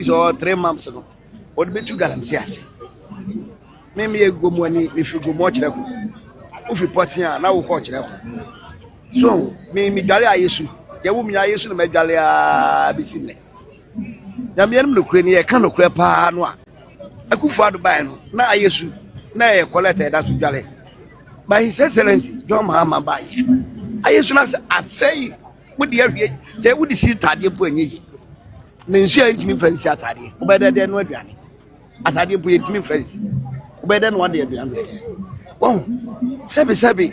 or 3 months ago. What be 2 gallons? Yes. Maybe a good money if you go much. If you put here, now we'll watch it. So, me Dalia issue. The woman I used to make Dalia be seen. Yamian Ukraine, cannot crap. I could father buy no. Now I used to. Now I collected that to Jale. By His Excellency, John Mahama by. I used to say, with the area, they would see Tadia Puny. Ninja me friends at Tadi, better than what Yanni. At Tadi put me friends. Better than one day. Oh, Sabi,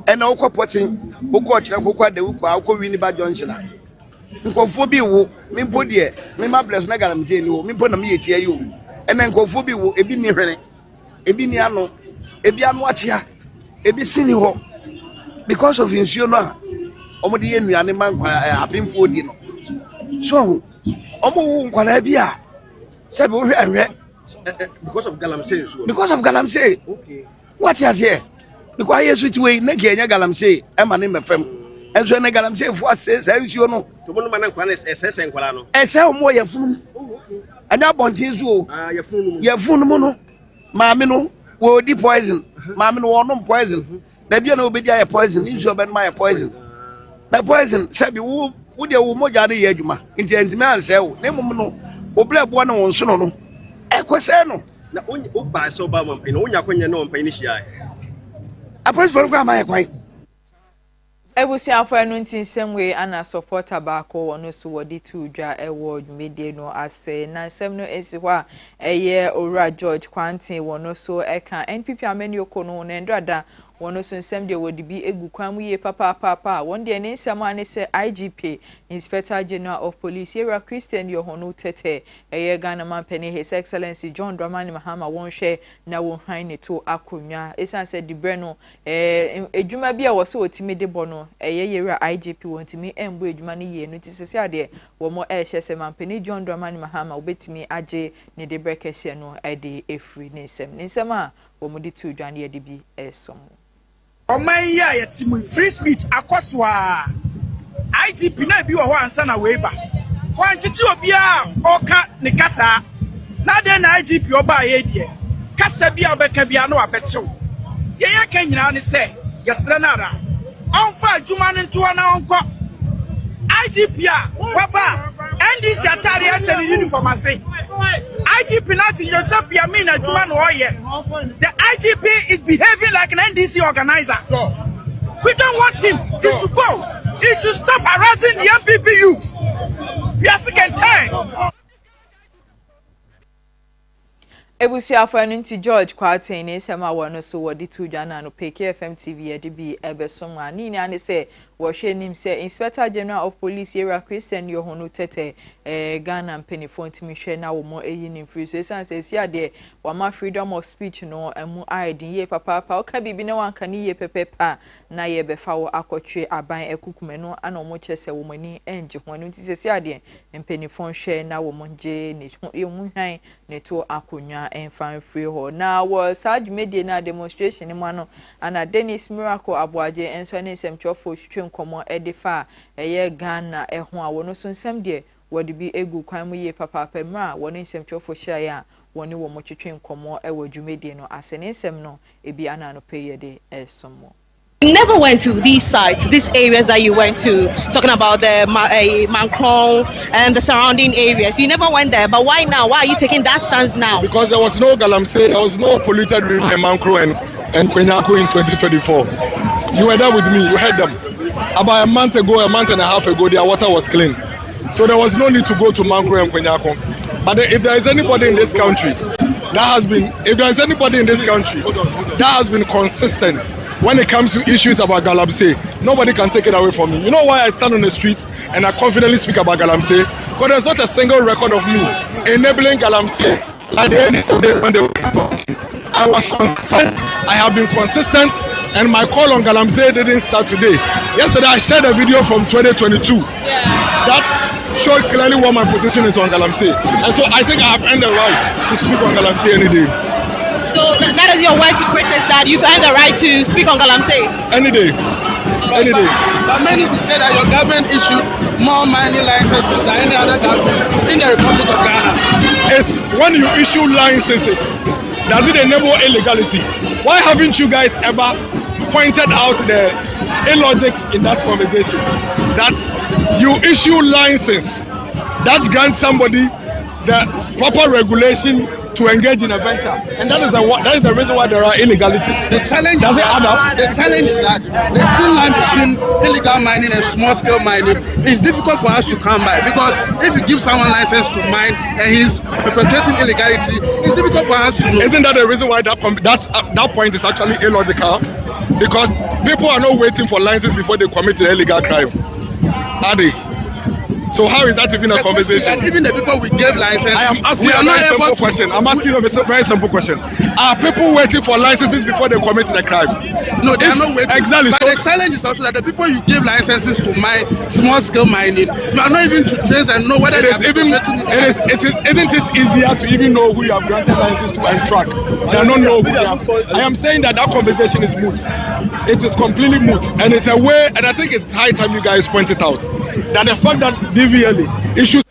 and no cooperating, who watch the book at the Uko, I'll call Winnie by Johnson. Nkofobi me podie me mables na galam say no me pona me etia you and then nkofobi ebi ni hwene ebi ni ano ebi anu achia ebi sini ho because of insuo no a omo de yenuane man apemfo di no so omo wo nkwala bia se be wo hwe because of galamsey so because of galamsey okay what is here because yesu ti we na ke nya galamsey e ma ne mefem enso na galamsey fo ase sa nsuo no to mo ma na nkwala ese nkwala no ese omo ye funu okay anya bontin zo ye funu no maame no wo di poison maame no wo no poison da bia na obedi aye poison nsuo be na aye poison na poison sabi wo de wo moja na ye adwuma nti entime anse wo na mum no oble bo na won so no ekwese no na o ba se oba mampe no onya kwanya na ompa ni hia apres for kwa ma ye kwan Ebusiafo enu nti nsem we ana supporter baako wono so wodi tu dwa ewo dwumedie no ase na nsem no esi hɔ a eye Owura George Kwanten wono so eka NPP amani okono na ndrada wono so nsem de wodi bi egu kwan mu ye papa won de ne nsem ane se IGP Inspector General of Police Era Christian Yohonu Tete eye Ghana man penny His Excellency John Dramani Mahama won hwe na won hwan ne to akonwa esan se di bre no edwuma bi a wo so otimi de bono eye Era IGP wontimi embo edwuma ne ye no tisese ade wo mo ehye se man penny John Dramani Mahama obetimi age ne de bre kese no ede efri ne nsem a wo mo di tu dwan ye de bi esom Oman ya yetimu free speech akoswa IGP na bi wo ho ansa na we ba wan chichi obi a oka ne kasa na de na IGP oba ye die kasa bi obeka bia na wabechew ye ya kan nyina ne se yesre na ara onfa adwuma ne nto na onko IGP a waba NDC atare a hye ne uniform ase IGP na to Joseph Yamin adwuma no oye the IGP is behaving like an NDC organizer. We don't want him. He should go. He should stop harassing the MPP youth. We are sick and tired. Ebusiafo enu nti George Kwanten ne sema wono so wodi tu dwa na no PKFM TV e de bi ebesom ani ni ane se wo hwe nim se Inspector General of Police Era Christian Yohonu Tete Ghana mpenifo ntimi hwe na wo mo eyi nim free so esan se sia de wa ma freedom of speech no emu aidin ye papa oka bibi na wanka ni ye pepepa na ye befa wo akotwe aban ekukume no ana wo mo chese wo mani enje ho no nti se sia de mpenifo hwe na wo mo je ne ye mu hwan ne to akonwa enfan free ho na wo sad media na demonstration ni mano ana Dennis Miracle Abuaje enso ne semchofo nkomo edifa eye Ghana eho a wono so nsem de wodi bi egu kwan mu ye papa mra woni nsemtwofo hia ya woni wo motwetwe nkomo ewo dwumedie no asene nsem no ebi ana no peye de esomo. You never went to these sites, these areas that you went to, talking about the Mancron and the surrounding areas. You never went there, but why now? Why are you taking that stance now? Because there was no galamsey, there was no polluted river in Mancron and Kwenyako in 2024. You were there with me, you heard them. About a month and a half ago, their water was clean. So there was no need to go to Mancron and Kwenyako. But if there is anybody in this country that has been consistent when it comes to issues about galamsey, nobody can take it away from me. You know why I stand on the street and I confidently speak about galamsey? Because there's not a single record of me enabling galamsey like the NSA when they were talking. I was consistent. I have been consistent, and my call on galamsey didn't start today. Yesterday I shared a video from 2022 that showed clearly what my position is on galamsey, and so I think I have earned the right to speak on galamsey any day. So that is your words to protest that you've earned the right to speak on galamsey? Any day. any day. But many will say that your government issued more mining licenses than any other government in the Republic of Ghana. It's when you issue licenses, does it enable illegality? Why haven't you guys ever pointed out the illogic in that conversation? That you issue license that grants somebody the proper regulation to engage in a venture, and that is the reason why there are illegalities. The challenge does it add up? The challenge is that the thin line between illegal mining and small scale mining is difficult for us to come by, because if you give someone license to mine and he's perpetrating illegality, it's difficult for us to know. Isn't that the reason why that point is actually illogical? Because people are not waiting for license before they commit an illegal crime, are they? So how is that even a conversation? Even the people we gave licenses, I am asking a very simple question. I'm asking you a very simple question. Are people waiting for licenses before they commit the crime? No, they are not waiting. Exactly. But the challenge is also that the people you give licenses to mine small scale mining, you are not even to trace and know whether isn't it easier to even know who you have granted license to and track than not know who you have? I am saying that conversation is moot. It is completely moot, and it's a way, and I think it's high time you guys point it out, that the fact that DVLA issues.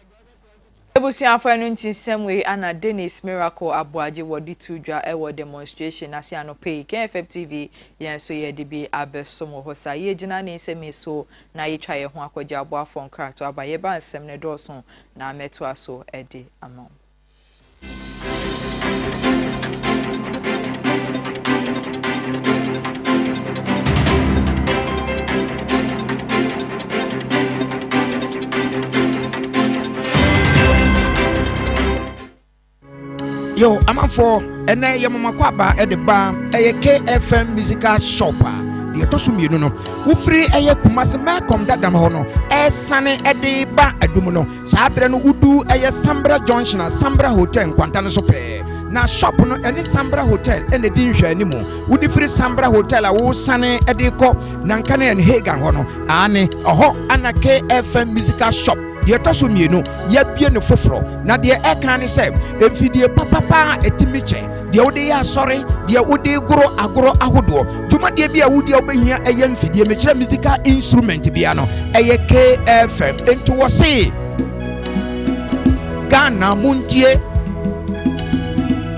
Ebusiafo no nti semwe ana Dennis Miracle Abuaje wodi tudwa ewo demonstration ase anope KFM TV yen so ye de bi abesom ho sa ye gina ne nseme so na ye twa ye ho akwaje aboafo nkrato abaye ba nsem ne doso na meto aso ede amam. Yo, I'm for and Yamama Kwaba at the bar, a KFM musical shopper. The Tosumi no. Who free a Kumasa Macom that Damahono, a sunny at the bar at Dumino, Sabran Udu, a Sambra Junction, a Sambra Hotel, Quantana Sope. Now shop no any Sambra Hotel and the Dinsha anymore. Would the free Sambra Hotel, a wool sunny at the co, Nankane and Hagan Hono, Anne, a ho and a KFM musical shop. Ye tosumi no ye bie no foforo na de e kan ne se emfidie papa etimiche de wode ya sori de wode goro agoro ahodo duma de bia wode obehia eye emfidie mechira musical instrument bia no eye KFM ento wo se Ghana muntie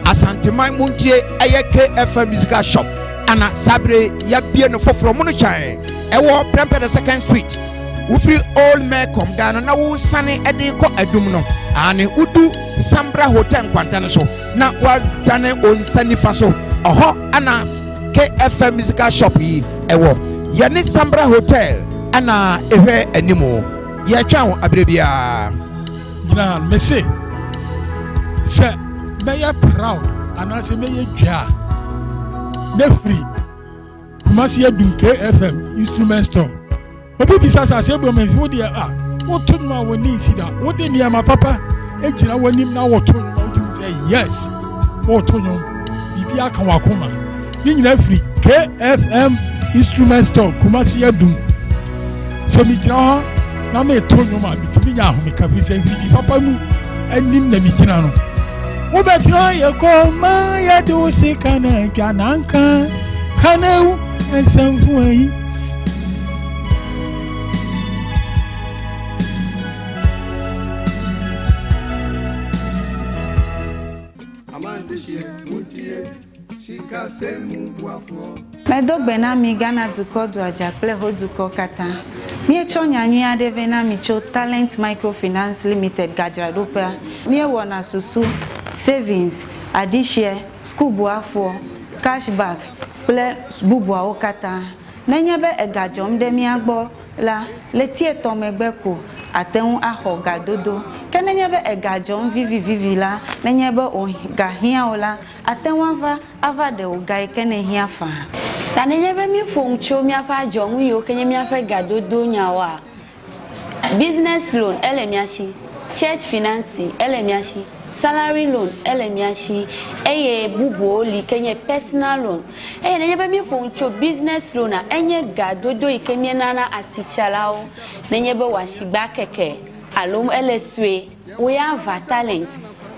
Asanteman muntie eye KFM musical shop ana sabre ya bie no foforo mu no chan ewo Prempeh the second street. Ufri old me come down na wo sane ede ko adum no ane udu Sambra Hotel kwantane so na wa dane on sani fa so oho ana KFM musical shop yi ewo ye ne Sambra Hotel ana ehwe animo ye twa wo abrebia gina me se be ya proud ana se me ye dwa ne free Kumasi adum KFM instrument store. Obi bisasa se bo men fo dia what to no woni si da wo de niam papa e gina wonim na wo to no wo say yes wo to no bibi aka wakoma ni nyina free KFM instrument store Kumasi adum so mi gina ho na me to no ma bi nya ho me ka fi say fi papa mu anim na mi gina no wo be tro ye ko ma ya do se kana twa nanka kana ensamfu ayi. Medogbena mi Ghana duko do ajaple ho duko kata. Mi echo nyanyi adevena mi cho Talent Microfinance Limited Gajradopa. Mi wona susu savings, adishare, school buafo, cashback, ple bubua okata. Nenyebe egajom de mi agbo la letie tomegbeko ateun aho gadodo. Kenenyebe egajom vivi la nenyebe o gahia ola ateun ava de o gai kenehia fa. Tanenyebe mi foncho mi afa jom yo kenye mi afa gadodo nyawa. Business loan elemiashi, church finance elemiashi, salary loan elemiashi, eye bubo li kenye personal loan. Nenyebe mi foncho business loan a enye gadodo ikemie nana asichalao. Nenyebe washiba keke. alum LSW we have a talent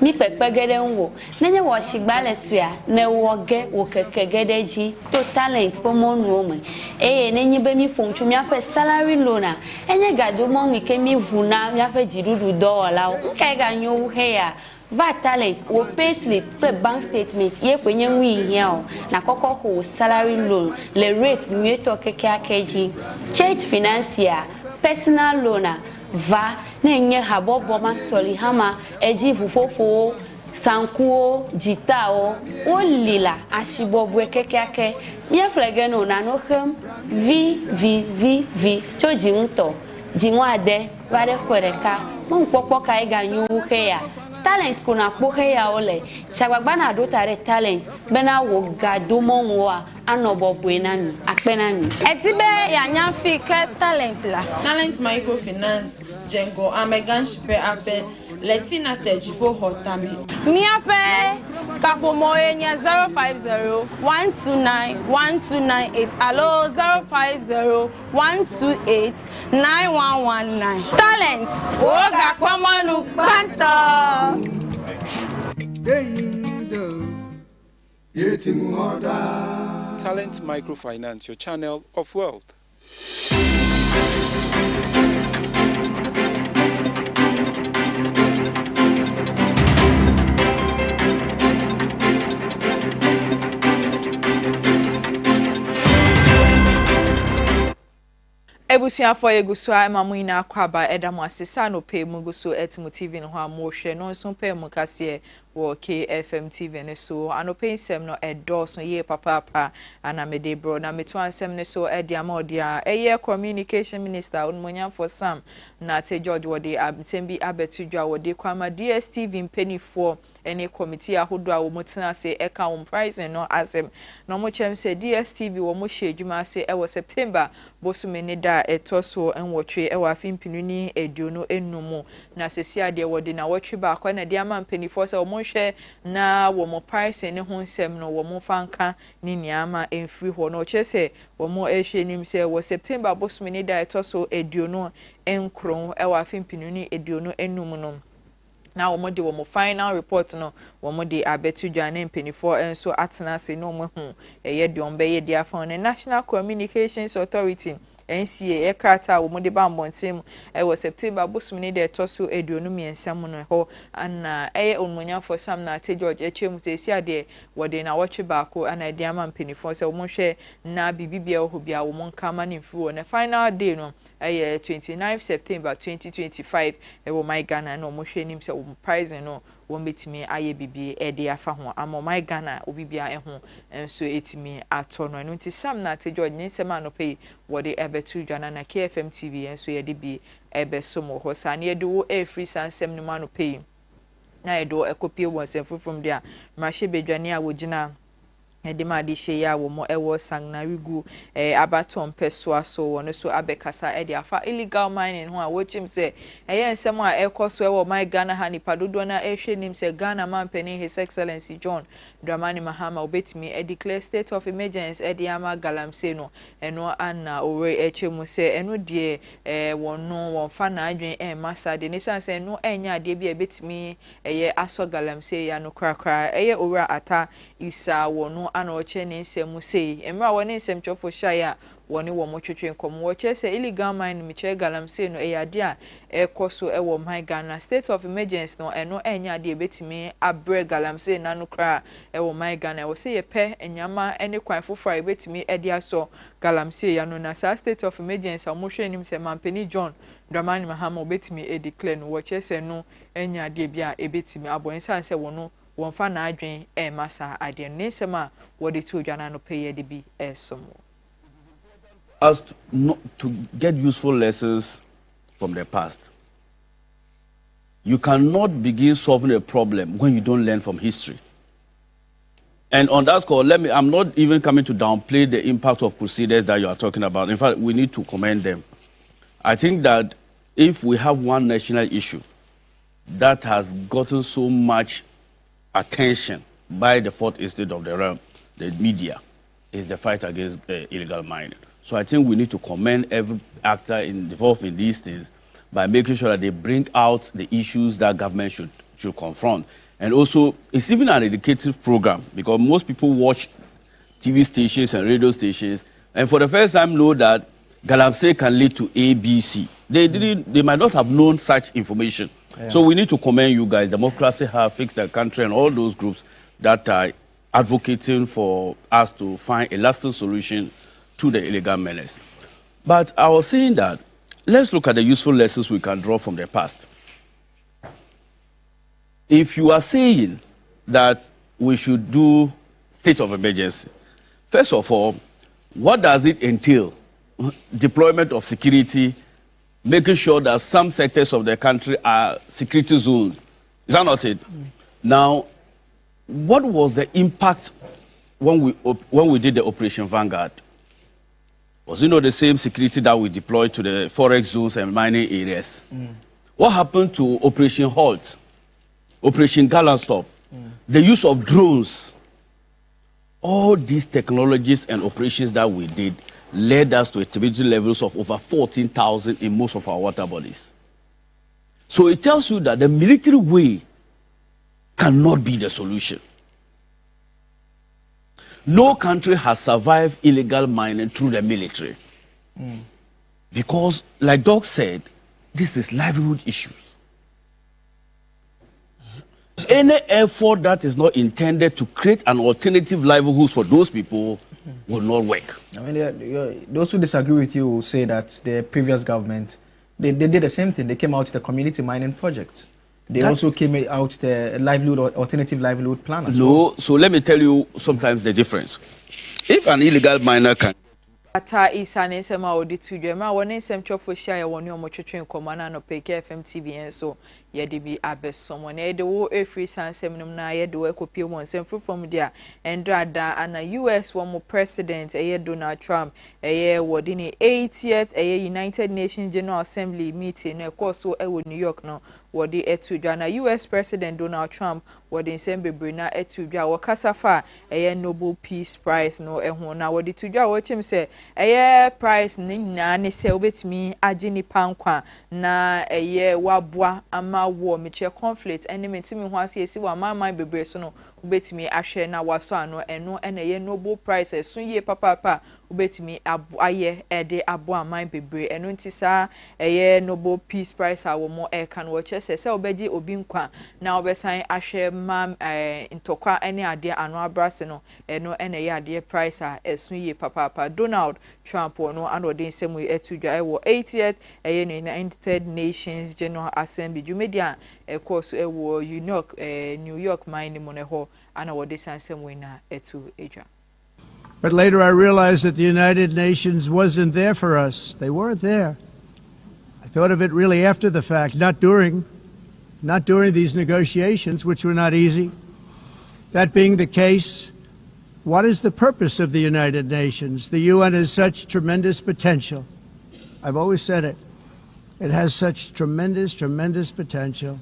mi pepe gede nwo nenye wo shigba LSW a na wo ge wo keke gede ji to talent po mo nu omo nenye be mi fonchu mi afa salary loan a enye gado mo mi ke mi vuna mi afa jidudu $1 nke ga nyo he ya va talent wo pay slip pe bank statement ye kwenye nwi here o na koko ho salary loan le rate mi to keke akeji church financier personal loan va nenye habobo masoli hama eji fufofo sankuo jitao olila ashibobwe keke mi flege no na no hem v choji nto jinwade vare kwereka mo npopo kai ganyu he ya talent kuna kpohe ya ole chagbagba na do tare talent bena wo gado mo wa anobobo enami akpenami etibe ya nyafi ke talent la talent microfinance jengo amegan shipe ape letina tejipo hotame mi ape kapomo enya 050-129-1298 alo 050-128-9119 talent oga kwamanu banto Talent Microfinance, your channel of wealth. Ebusuafo yeguso amamu ina akwaba edamu asesa no pe muguso etimu TV no ho amohwe no nso pe mu kase wo KFM TV ne so anope nsem no edoso ye papa anamede bro na metu ansem ne so ediama odia eye communication minister onmonya for Sam na te George wode abtembi abetudwa wode kwama DSTV mpenifo ene committee ahodo a wo mutena se eka wo prize no asem no mo chem se DSTV wo mo hye adwuma se e wo September bosume ne da etoso enwotwe e wa fimpinuni eduno enumu na sesia de wode na wotwe ba kwa na de ama mpenifo se wo mo hwe na wo mo price ne ho nsem no wo mo fanka ni niama emfiri ho no chese wo mo ehwe nim se wo September bosume ne da etoso eduno enkron e wa fimpinuni eduno enumu no na wo mo de wo mo final report no wo mo de abetu dwane mpenifo enso atena se no mo hu eye de ombe ye dia fon ne National Communications Authority NCA ekrata wo mo de ba mbontem e wo September bosum ne de toso eduonu miensam no ho ana eye onmonya for Sam na te George echemu te sia de wo de na wotwe baako ana de ama mpenifo se wo mo hwe na bibibia ho bia wo mo nkama ne mfiri ne final day no 29 September 2025 ewo my Ghana no mo hwe nim se wo prize no wo metimi aye bibi e de afa ho amo my Ghana obibia eho enso etimi ato no nti Sam na te George nyensema no pay wo de ebetu dwana na KFM TV enso ye de bi ebesomo ho sa na ye de wo free sansem no ma no pay na ye do ekopie won semfo from there mahye bedwane a wo gina edema di hye ya wo mo ewo sangna wigu abaton peswa so wono so abekasa ede afa illegal mining ho a wochim se eye nsem a ekoso ewo my Ghana ha ni padodo na ehwe nim se Ghana man pani His Excellency John Dramani Mahama obetimi declare state of emergency ede ama galamsey no eno ana owe echemu se eno de wono won fa na adwen masa de ne sanse eno enya de bia betimi eye aso galamsey ya no krakra eye owura ata isa wono ana oche ne nsem sei emra woni nsem chofo shaya woni wo mo twetwe nkom wo che se illegal mine mi che galamsey no eyade a ekoso ewo my Ghana state of emergency no eno enya de betimi abre galamsey na no kra ewo my Ghana wo se ye pe enyama ene kwan foforo betimi ede aso galamsey ya no na state of emergency mo hwe nim se mampeni John Dramani Mahama betimi declare no wo che se no enya de bia ebetimi abonsan se wono won fa na adwen masa ade ne nsema wo de to dwana no pay de bi esomo us to get useful lessons from the past. You cannot begin solving a problem when you don't learn from history. And on that score, I'm not even coming to downplay the impact of crusaders that you are talking about. In fact, we need to commend them. I think that if we have one national issue that has gotten so much attention by the fourth estate of the realm, the media, is the fight against illegal mining. So I think we need to commend every actor involved in these things by making sure that they bring out the issues that government should confront. And also, it's even an educative program because most people watch TV stations and radio stations, and for the first time know that Galamsey can lead to ABC. They might not have known such information. Yeah. So we need to commend you guys. Democracy have fixed the country and all those groups that are advocating for us to find a lasting solution to the illegal menace. But I was saying that let's look at the useful lessons we can draw from the past. If you are saying that we should do state of emergency, first of all, what does it entail? Deployment of security, making sure that some sectors of the country are security zones. Is that not it? Now, what was the impact when we did the Operation Vanguard? Was it not the same security that we deployed to the forex zones and mining areas? What happened to Operation Halt, Operation Gallant Stop, the use of drones? All these technologies and operations that we did led us to activity levels of over 14,000 in most of our water bodies. So it tells you that the military way cannot be the solution. No country has survived illegal mining through the military. Because, like Doc said, this is livelihood issues. Any effort that is not intended to create an alternative livelihood for those people will not work. I mean, those who disagree with you will say that the previous government, they did the same thing. They came out with the community mining project. They also came out the livelihood or alternative livelihood plan as well. So let me tell you sometimes the difference. If an illegal miner can ata isa ne nsema odi tudwema woni nsem twofo hia ye woni omotwetwen komana no PK FM TV enso ye de bi abesomo na ye de wo efri sansem num na ye de wo ekopie mo nsem frufom dia endrada ana US wo president eye Donald Trump eye wodi ni 80th eye United Nations General Assembly meeting na koso ewo New York no wodi etudwa na US President Donald Trump wodi nsem bebre na etudwa wo kasafa eye Nobel Peace Prize no eho na wodi tudwa wo chimse eye price ni na ne se obetimi age ni pankwa na eye wabua ama wo meche conflict enemy timi ho ase esi wa mama bebre so no obetimi ahwe na waso ano eno ene eye Nobel Prize esun ye papa obetimi aye ede abo aman bebre eno ntisa eye Nobel Peace Prize awo mo e kan wo chese se obeji obi nkwa na obesan ahwe mam ntokwa ene ade ano abrase no eno ene ye ade price a esun ye papa Donald Trump no and odin semu etudwa ewo 80th United Nations General Assembly Jumedia course ewo New York mine moneho and odin semu na etu eja. But later I realized that the United Nations wasn't there for us. They weren't there. I thought of it really after the fact, not during these negotiations, which were not easy. That being the case, what is the purpose of the United Nations? The UN has such tremendous potential. I've always said it. It has such tremendous potential,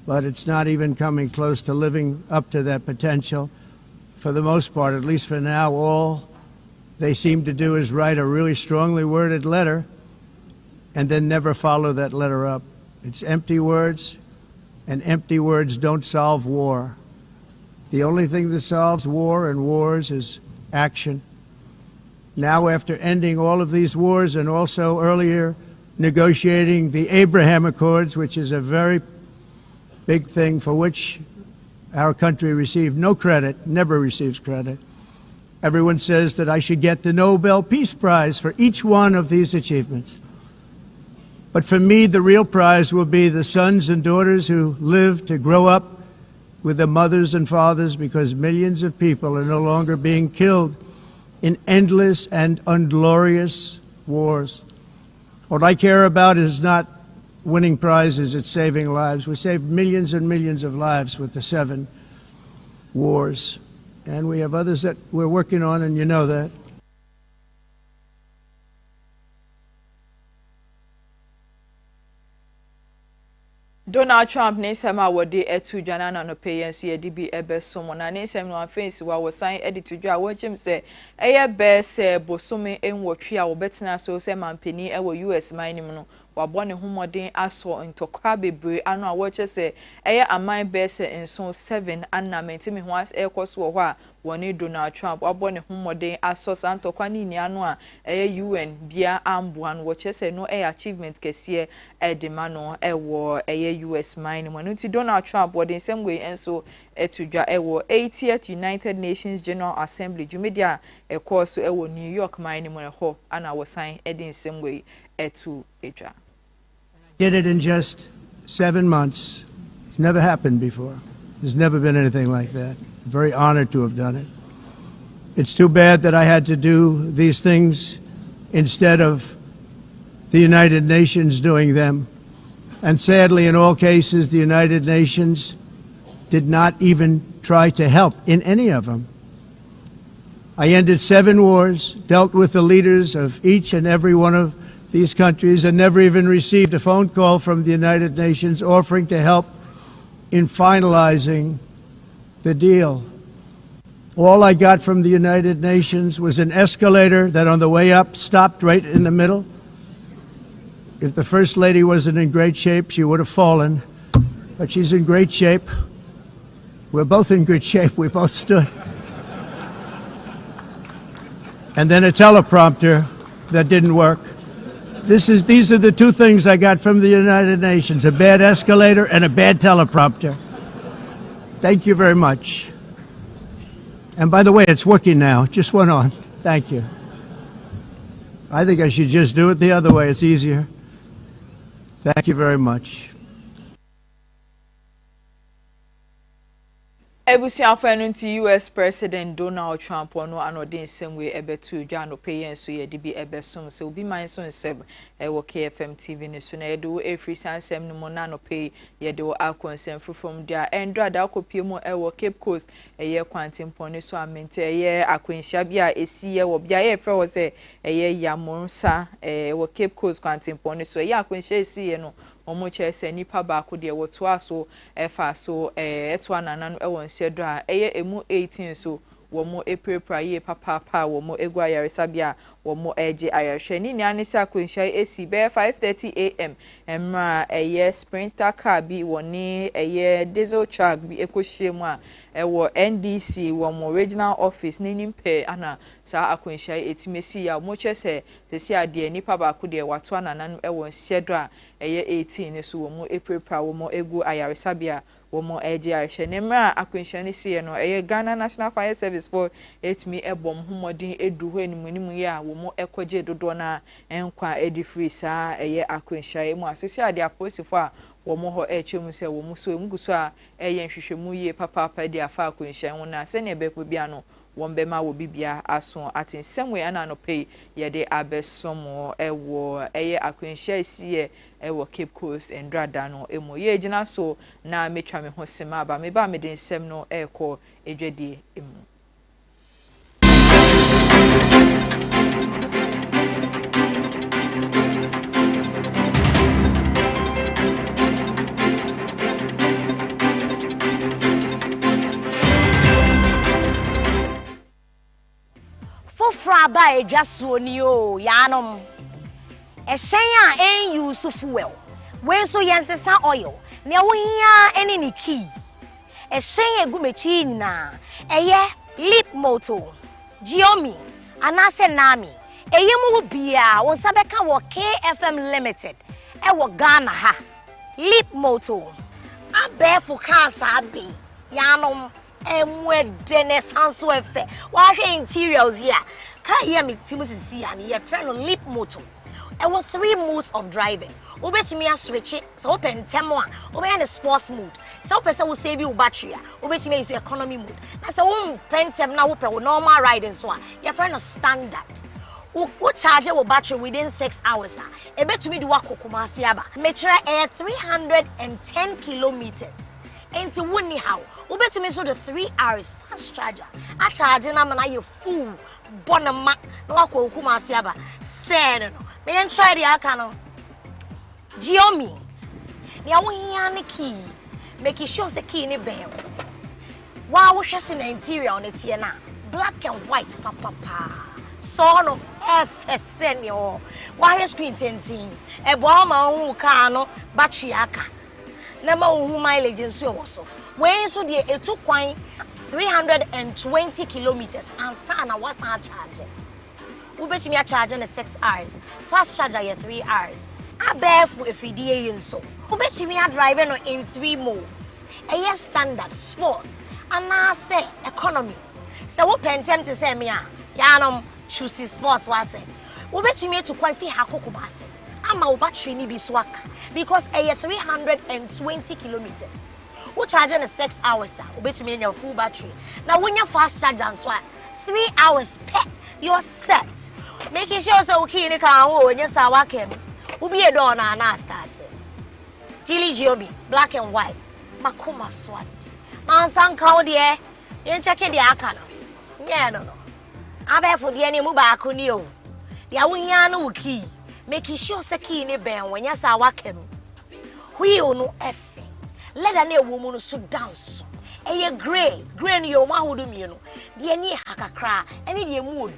but it's not even coming close to living up to that potential. For the most part, at least for now, all they seem to do is write a really strongly worded letter and then never follow that letter up. It's empty words, and empty words don't solve war. The only thing that solves war and wars is action. Now, after ending all of these wars and also earlier negotiating the Abraham Accords, which is a very big thing for which our country received no credit, never receives credit. Everyone says that I should get the Nobel Peace Prize for each one of these achievements. But for me, the real prize will be the sons and daughters who live to grow up with their mothers and fathers, because millions of people are no longer being killed in endless and unglorious wars. What I care about is not winning prizes, it's saving lives. We saved millions and millions of lives with the 7 wars. And we have others that we're working on, and you know that. Donald Trump nesema wode etudwana na no payenso ye dibi ebesomo na nesem no afensi wa wosan editudwa wochim se eye be se bosome enwotwe a wobetena so se mampeni ewo US mining no wabone homodin aso ntokwa bebre anu a wo kyese eye aman bese enso 7 anna mentimi ho as ekoso wo a woni Donald Trump wabone homodin aso santokwa ni ni anu a eye UN bia amboan wo kyese no achievement kese edema no ewo eye US mine mo no ti Donald Trump wodin same way enso etudwa ewo 80th United Nations General Assembly Jumedia ekoso ewo New York mine mo ho ana wo sign edin same way etu edwa. Did it in just 7 months. It's never happened before. There's never been anything like that. I'm very honored to have done it. It's too bad that I had to do these things instead of the United Nations doing them. And sadly, in all cases, the United Nations did not even try to help in any of them. I ended 7 wars, dealt with the leaders of each and every one of these countries, and never even received a phone call from the United Nations offering to help in finalizing the deal. All I got from the United Nations was an escalator that on the way up stopped right in the middle. If the First Lady wasn't in great shape, she would have fallen, but she's in great shape. We're both in good shape. We both stood. And then a teleprompter that didn't work. These are the 2 things I got from the United Nations, a bad escalator and a bad teleprompter. Thank you very much. And by the way, it's working now. It just went on. Thank you. I think I should just do it the other way. It's easier. Thank you very much. Ebusiafenunti US President Donald Trump ono anodin semwe ebetu dwa no payen so ye de bi ebesom se obi man so nsem wo KFM TV ne so na ye do every sansem no na no pay ye de wo akonsem from dia endra da akopie mu wo Cape Coast ye kwantimpone so amente ye akwenhia bia esi ye wo bia ye fe wo se ye yamonsa wo Cape Coast kwantimpone so ye akwenhia esi ye no omo chese nipa ba ko de woto aso efa so eto anana no ewon hyedo a eye emu 18 so womo eprepra ye papa womo egwa yaresabia womo eje ayahwe ni ni anise akwenhia esi be 5:30 am emra eye sprinter car bi woni eye diesel truck bi ekohye mu a ewo NDC womo regional office nenim pe ana sa akwenhia etimesi ya omo chese sesi ade nipa ba ko de wato anana no ewon hyedo a eye 18 so womo eprepra womo egu ayaresabia womo eje ayahwe nemra akwenhia ne sie no eye Ghana National Fire Service for etimi ebom homodin edu ho animu ye a womo ekoje dodo na enkwa edifree sa eye akwenhia mu asesi ade aposifo a womo ho echemu se womo so emuguso a eye nhwehwemu ye papa de afa akwenhia ho na se ne bepo bia no wombema wo bibia aso atensem ana no pay ye de abesomo ewo eye akwenhia sie ewo Cape Coast endrada no emo ye gina so na metwa me ho sema ba me ba me den sem no eko edwedie emu. Fraba ejasuo ni o yanom ehyen a en use fuel we so yensesa oil ne wo hia ene ni key ehyen egumechi nyina eye lip moto Giomi anase nami eyemu bia won sabeka wo KFM Limited e wo Ghana ha lip moto abefu cars abi yanom emwedene sanso efe wa hwe interiors here ka hear me Timothy see and your friend on lip moto. There were 3 modes of driving. Obetimi a switch it so open temo a obe in sports mode. So person will save you battery. Obetimi use economy mode. Na say wo pentem na wo pe normal riding so a your friend of standard. Wo charge your battery within 6 hours a ebetumi do akokoma ase aba. Metre air 310 kilometers. Enti woni how obetumi so the 3 hours fast charger. A charge na na you full bonama no akokoma ase aba. Say no. Me and try the akano. Giomi. Ni awo hia ne key. Make sure the key ni bell. Wa wo hwese na interior on it here na. Black and white papa. saw no senior. Why screen tenting? A bomb who can battery aka. Number who mileage and so also. When so dear, it took 320 kilometers and sana was our charging. Ubet me a charging 6 hours. Fast charger 3 hours. I bear for a FDA and so. Ubet me a driving in 3 modes. A year standard, sports, and I say economy. So what pen to say me yanum choose sports was it. Ubet me to quite fee hakokubase. I'm a battery ni biswak because a year 320 kilometers. Who charging 6 hours, ubet me in your full battery. Now when you fast charge and swap 3 hours pet your set. Making sure so okay in the car when you saw walking. Ubi a door and I start. Chili Joby, black and white. Makuma swat. Mansan cow dear. You check the akano. Yeah, no. I bet for the any mubako new. The Awiano key. Making sure the key in the band when you saw walking. We no effing. Let a new woman sit down. A grey you ma who do me no. The any hakakra, any the mood.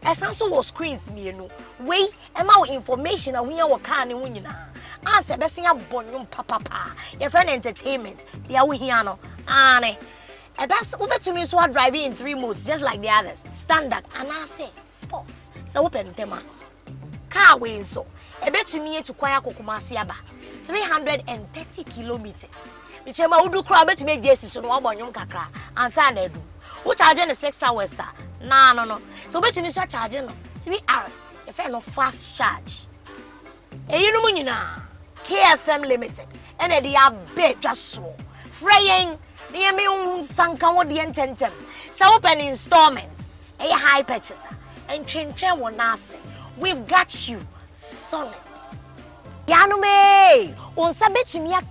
As also was screens me no. Wait, and more information and we are can in winning. Answer besting a bonum papa. Your friend entertainment. The Awiano. Anne. And that's over to me so I driving in 3 modes just like the others. Standard and I say sports. So open them. Car way so. A bet to me to Kwaya Kokumasiaba. 330 kilometers. Which I would crowd to make Jesus on one young kakra and Sunday do. Who charging 6 hours, sir? No. So bet me so charging 3 hours. If I no fast charge. And you know, KFM Limited. And they are big just so. Fraying near me own Sankan with the intentem. So open installments. A high purchaser. And train will not say. We've got you solid. Yanume, on Sabechimia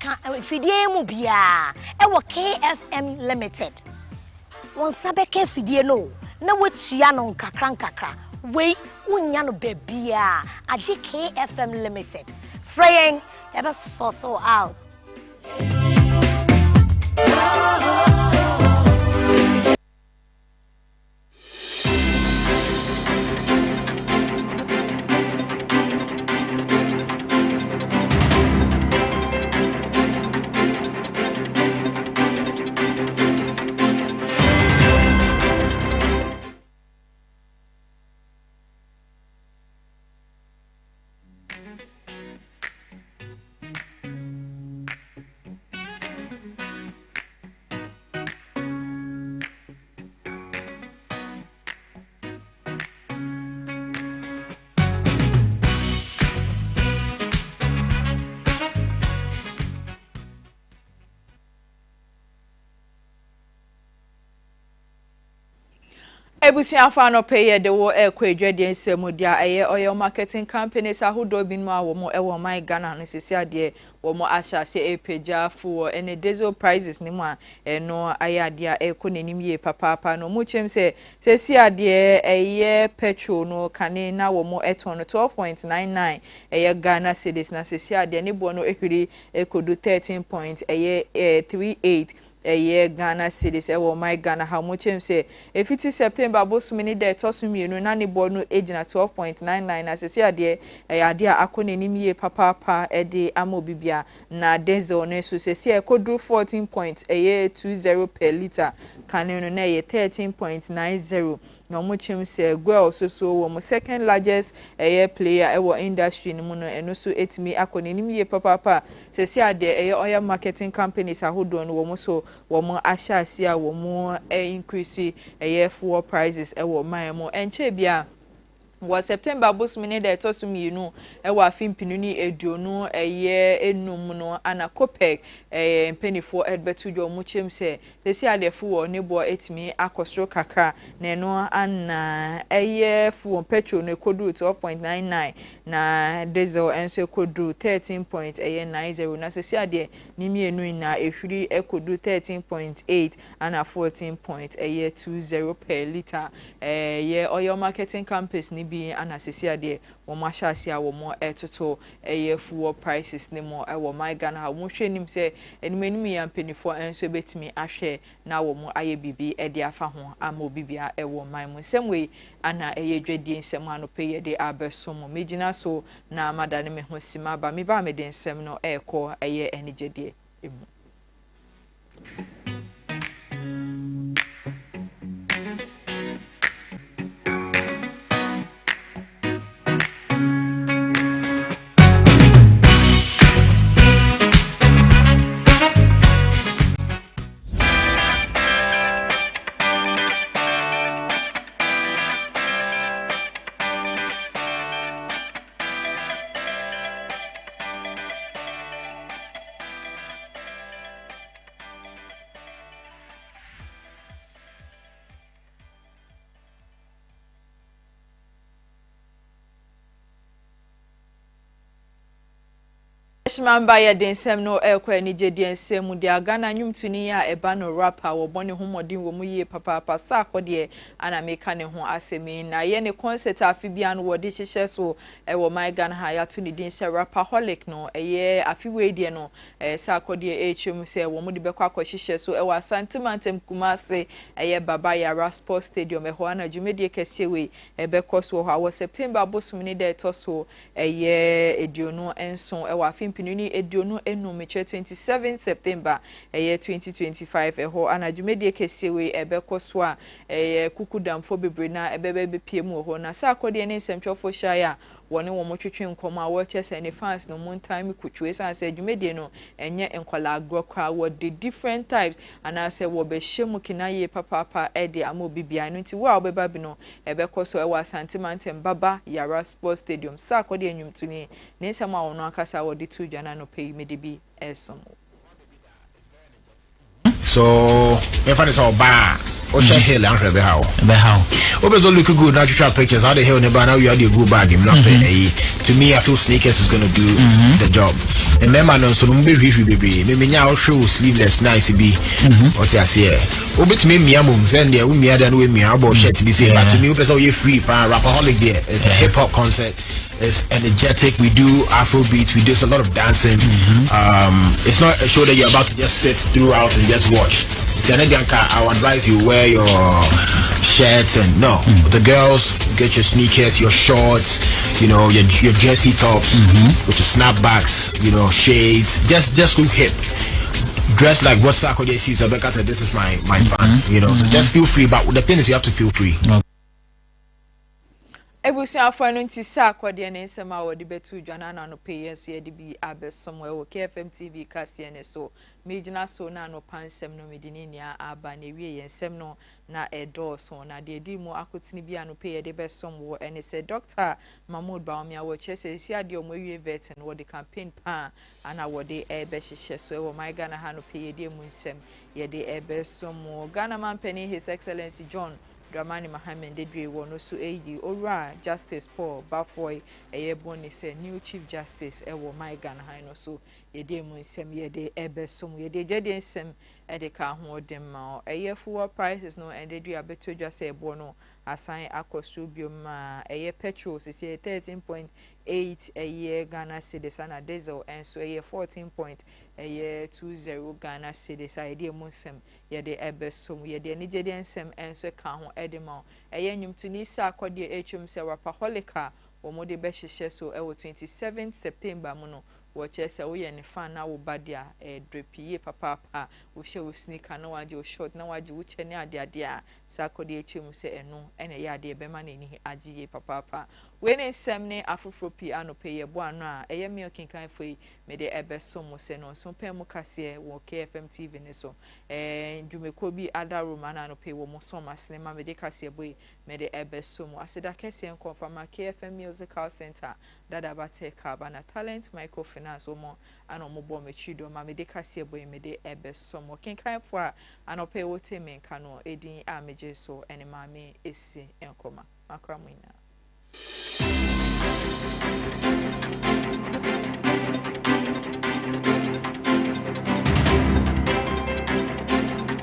Fidie Mubia, our KFM Limited. On Sabeke Fidie no what Chiano Kakran Kakra. Wait, Unyano Bebia, a KFM Limited. Fraying, ever sort out. Ebusia fa no pay de wo ekwadwade nsemu dia eye oil marketing companies ahodo bin mu awo mo ewo my Ghana no sisi ade wo mo ahyase epeja for ene diesel prices ni mu a eno ayade a ekonenim ye papa no mu chem se sisi ade eye petrol no kane na wo mo eton 12.99 eye Ghana cedis na sisi ade ne bo no ehwiri ekodu 13.38 eye Ghana cedis ewo my Ghana how much him say if it is September boss mini de tosumienu na ne bo no ejina 12.99 na sesi ade ade akonenim ye papa ede amobibia na diesel no so sesi ekodu 14.20 per liter kaneno na ye 13.90 no mu chim say gwel so wo mo second largest player ewo industry ni mu no eno so etimi akonenim ye papa sesi ade oil marketing companies ahodo no wo mo so womo ashasia womo increase fuel prices ewo maimo enche bia was September boss mini de tosumienu ewa afimpinu ni eduonu enum no ana copec penifo edbetu jo mu chem se sesi adefu ne bo etimi akosro kakra na no ana fuel petrol no ekodu 12.99 na diesel enso ekodu 13.90 na sesi ade ni mienu na ehwiri ekodu 13.8 ana 14.20 per liter oil marketing companies ni bi anasisi ade wo mo ahyase a wo mo etoto fuel prices ne mo wo my Ghana ha mo hwenim se enim ya mpenifo enso betimi ahwe na wo mo aye bibi de afa ho ama obibia wo my mo nsem ana dwedie nsem anope ye de abesom megina so na madane me ho sima ba me ba me de nsem no ekọ enigedie emu. Shimamba ya densem no ekwa ni je densem mu dia Ghana nwumtuni ya eba no rapper wo bone homodin wo mu ye papa sa akode ana meka ne ho asemi na ye ne concert afibia no wo de hihye so wo my Ghana ha ya to ni din se rapperholic no ye afiwe die no sa akode ehwem se wo mu de bekwa akohihye so wo Asantimantem Kumase ye Baba Yara Sports Stadium ho ana dwumedie kese we bekoso ho wo September bosum ni de to so ye ediono enson wo afim Pinuni Ediono Enumeche 27 September 2025 ho anadwumedie kesewe ebekoswa kukudamfo bebrena ebebe piem ho na sa akode ne nsɛmtwɔfo hyaya woni wo motwetwe nkɔmɔ a wɔkyɛ sɛ ne fans no montime kutwe san sɛ dwumedie no enye enkwala agrokra wo the different types ana sɛ wo be hyemu kinaye papa de ama obibia no nti wo a obeba bi no ebekɔso ɛwɔ Asantimantem Baba Yara Sports Stadium sa akode enwumtuni ne nsɛm a wono akasa wo de tu dwana no pay me de bi esomo. So if I saw bar Osha Hill and Rebe how Obezo look good now try pictures how the hell never now you had a good bag him not to me I feel sneakers is gonna do the job and then man so no be baby me nya show sleeveless nice be what you say obet me miamum send there we me ada no we me about shirt be say but to me obezo you free for rapperholic there it's a hip hop concert. It's energetic. We do Afrobeat. We do a lot of dancing. It's not a show that you're about to just sit throughout and just watch. I would advise you wear your shirts and the girls get your sneakers, your shorts, you know, your jersey tops with your snapbacks, you know, shades. Just look hip. Dress like what Sarkodie sees. Rebecca said, "This is my fan." You know, so just feel free. But the thing is, you have to feel free. Ebusia afano nti sa akode ne nsem a wodi betu dwana na no pay so ye de bi abesomwe wo KFM TV kase ne so megina so na no pansem no medini nia aba na wie ye nsem no na edo so na de di mu akotini bi ano pay de besom wo ene se Dr. Mahmoud Baumia wo chese si ade o wie vet and wo de campaign pa ana wo de ebe hihye so wo my Ghana ha no pay de mu nsem ye de ebesom wo Ghana man penny His Excellency John Dramani Mohammed Dedre wono so ora Justice Paul Bafoy boni se new Chief Justice ewo my Ghana ha no so ye de mu nsem ye de ebesom ye de dwede nsem de ka ho dem ma fuel prices no and they do abeto dwa se ebo no asan akoso biom ma petrol se 13.8 Ghana cedis and diesel and so 14.20 Ghana cedis I de mu nsem ye de ebesom ye de nigede nsem and so ka ho edema nyum tunisa akode ehwem se rapperholic wo mo de be hihye so 27 September mu no watch say we any fan na wo badia drepie papa wo hye wo sneaker na waje wo short na waje wo chene ade a sakode echemu se eno ene ya ade be ma na ni agiye papa we ne nsem ne afoforo pi anope ye bo ano a me okinkan foi me de ebeso mo se no so pem kase wo KFM TV ne so dwumeko bi ada roma na anope wo mo so masne ma me de kase boy me de ebeso mo aseda kase en confirm KFM Musical Center dada bate kaba na talent microfinance omo ano mo bo me chido ma me de kase boy me de ebeso mo kinkan fo a anope wo teme nka no edin a meje so ene Maame Esi Nkrumah makramina.